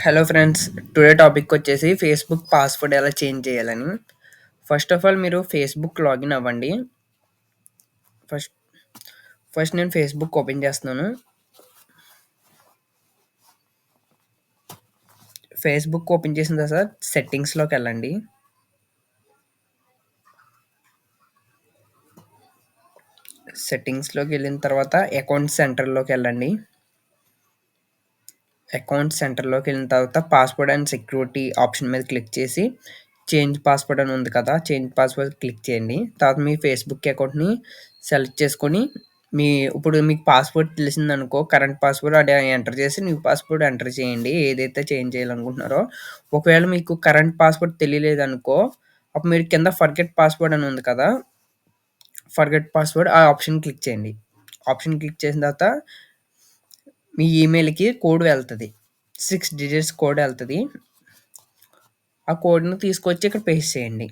Hello friends, today topic వచ్చేసి Facebook password ఎలా change చేయాలని. ఫస్ట్ ఆఫ్ ఆల్ మీరు ఫేస్బుక్ లాగిన్ అవ్వండి. ఫస్ట్ ఫస్ట్ నేను ఫేస్బుక్ ఓపెన్ చేస్తున్నాను. ఫేస్బుక్ ఓపెన్ చేసిన తర్వాత సెట్టింగ్స్లోకి వెళ్ళండి. సెట్టింగ్స్లోకి వెళ్ళిన తర్వాత అకౌంట్ సెంటర్లోకి వెళ్ళండి. అకౌంట్ సెంటర్లోకి వెళ్ళిన తర్వాత పాస్వర్డ్ అండ్ సెక్యూరిటీ ఆప్షన్ మీద క్లిక్ చేసి చేంజ్ పాస్వర్డ్ అని ఉంది కదా, చేంజ్ పాస్వర్డ్ క్లిక్ చేయండి. తర్వాత మీ ఫేస్బుక్ అకౌంట్ని సెలెక్ట్ చేసుకొని ఇప్పుడు మీకు పాస్వర్డ్ తెలిసిందనుకో, కరెంట్ పాస్వర్డ్ అది ఎంటర్ చేసి న్యూ పాస్వర్డ్ ఎంటర్ చేయండి, ఏదైతే చేంజ్ చేయాలనుకుంటున్నారో. ఒకవేళ మీకు కరెంట్ పాస్వర్డ్ తెలియలేదనుకో, అప్పుడు మీరు కింద ఫర్గెట్ పాస్వర్డ్ అని ఉంది కదా, ఫర్గెట్ పాస్వర్డ్ ఆ ఆప్షన్ క్లిక్ చేయండి. ఆప్షన్ క్లిక్ చేసిన తర్వాత మీ ఈమెయిల్కి కోడ్ వెళ్తుంది, 6 డిజిట్స్ కోడ్ వెళ్తుంది. ఆ కోడ్ని తీసుకొచ్చి ఇక్కడ పేస్ట్ చేయండి.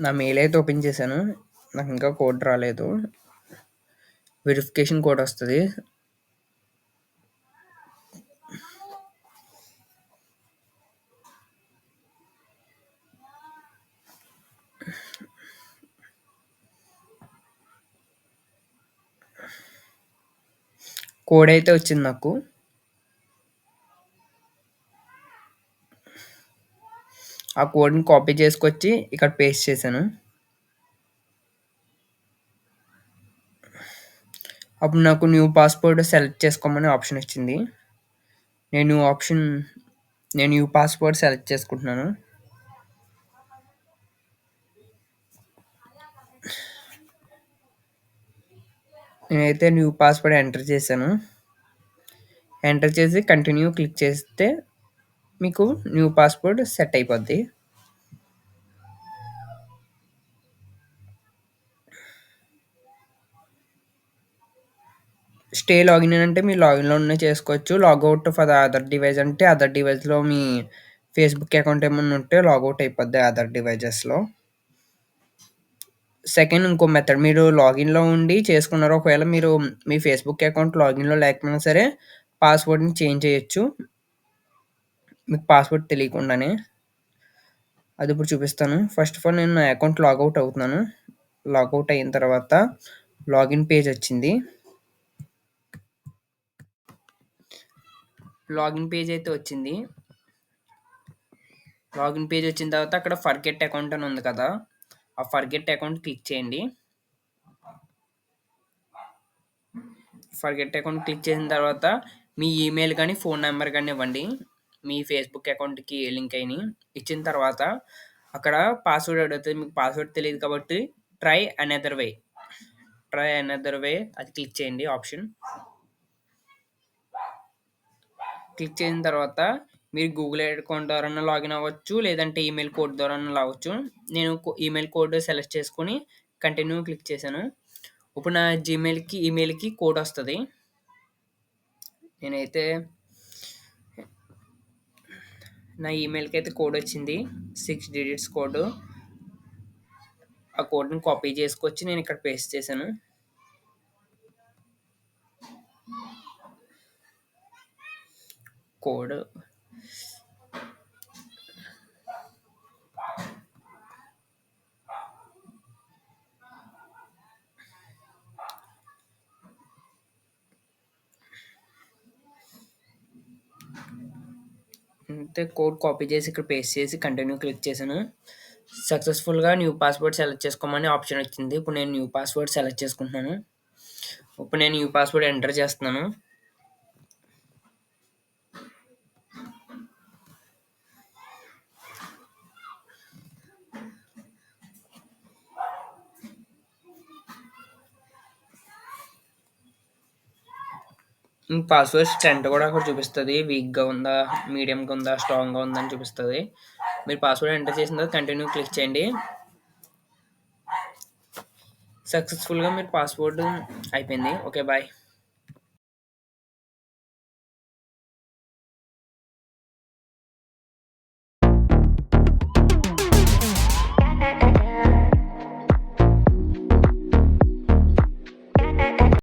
నా మెయిల్ అయితే ఓపెన్ చేశాను, నాకు ఇంకా కోడ్ రాలేదు. వెరిఫికేషన్ కోడ్ వస్తుంది. కోడ్ అయితే వచ్చింది నాకు. ఆ కోడ్ని కాపీ చేసుకొచ్చి ఇక్కడ పేస్ట్ చేశాను. అప్పుడు నాకు న్యూ పాస్వర్డ్ సెలెక్ట్ చేసుకోమని ఆప్షన్ వచ్చింది. నేను న్యూ పాస్వర్డ్ సెలెక్ట్ చేసుకుంటున్నాను. నేనైతే న్యూ పాస్వర్డ్ ఎంటర్ చేశాను. ఎంటర్ చేసి కంటిన్యూ క్లిక్ చేస్తే మీకు న్యూ పాస్వర్డ్ సెట్ అయిపోద్ది. స్టే లాగిన్ అంటే మీరు లాగిన్లోనే చేసుకోవచ్చు. Logout for the other device అంటే అదర్ డివైస్లో మీ ఫేస్బుక్ అకౌంట్ ఏమన్నా ఉంటే లాగౌట్ అయిపోద్ది అదర్ డివైజెస్లో. సెకండ్ ఇంకో మెథడ్, మీరు లాగిన్లో ఉండి చేసుకున్నారు. ఒకవేళ మీరు మీ ఫేస్బుక్ అకౌంట్ లాగిన్లో లేకపోయినా సరే పాస్వర్డ్ని చేంజ్ చేయొచ్చు, మీకు పాస్వర్డ్ తెలియకుండానే. అది ఇప్పుడు చూపిస్తాను. ఫస్ట్ ఆఫ్ ఆల్ నేను నా అకౌంట్ లాగౌట్ అవుతున్నాను. లాగౌట్ అయిన తర్వాత లాగిన్ పేజ్ వచ్చింది. లాగిన్ పేజ్ అయితే వచ్చింది. లాగిన్ పేజ్ వచ్చిన తర్వాత అక్కడ ఫర్గెట్ అకౌంట్ అని ఉంది కదా, ఆ ఫర్గెట్ అకౌంట్ క్లిక్ చేయండి. ఫర్గెట్ అకౌంట్ క్లిక్ చేసిన తర్వాత మీ ఈమెయిల్ కానీ ఫోన్ నెంబర్ కానీ ఇవ్వండి, మీ ఫేస్బుక్ అకౌంట్కి లింక్ అయిన. ఇచ్చిన తర్వాత అక్కడ పాస్వర్డ్ అడుగుతుంది. మీకు పాస్వర్డ్ తెలియదు కాబట్టి ట్రై అనదర్ వే అది క్లిక్ చేయండి. ఆప్షన్ క్లిక్ చేసిన తర్వాత మీరు గూగుల్ అకౌంట్ ద్వారా లాగిన్ అవ్వచ్చు, లేదంటే ఈమెయిల్ కోడ్ ద్వారా లాగవచ్చు. నేను ఈమెయిల్ కోడ్ సెలెక్ట్ చేసుకొని కంటిన్యూ క్లిక్ చేశాను. ఇప్పుడు నా ఈమెయిల్కి కోడ్ వస్తుంది. నేనైతే నా ఈమెయిల్కి అయితే కోడ్ వచ్చింది, 6 డిజిట్స్ కోడ్. ఆ కోడ్ని కాపీ చేసుకొచ్చి నేను ఇక్కడ పేస్ట్ చేశాను. కోడ్ అంతే, కోడ్ కాపీ చేసి ఇక్కడ పేస్ట్ చేసి కంటిన్యూ క్లిక్ చేశాను. సక్సెస్ఫుల్గా న్యూ పాస్వర్డ్ సెలెక్ట్ చేసుకోమని ఆప్షన్ వచ్చింది. ఇప్పుడు నేను న్యూ పాస్వర్డ్ సెలెక్ట్ చేసుకుంటున్నాను. ఇప్పుడు నేను న్యూ పాస్వర్డ్ ఎంటర్ చేస్తున్నాను. పాస్వర్డ్ స్ట్రెంత్ కూడా అక్కడ చూపిస్తుంది, వీక్గా ఉందా, మీడియంగా ఉందా, స్ట్రాంగ్గా ఉందా అని చూపిస్తుంది. మీరు పాస్వర్డ్ ఎంటర్ చేసిన తర్వాత కంటిన్యూ క్లిక్ చేయండి. సక్సెస్ఫుల్గా మీరు పాస్వర్డ్ అయిపోయింది. Okay, bye.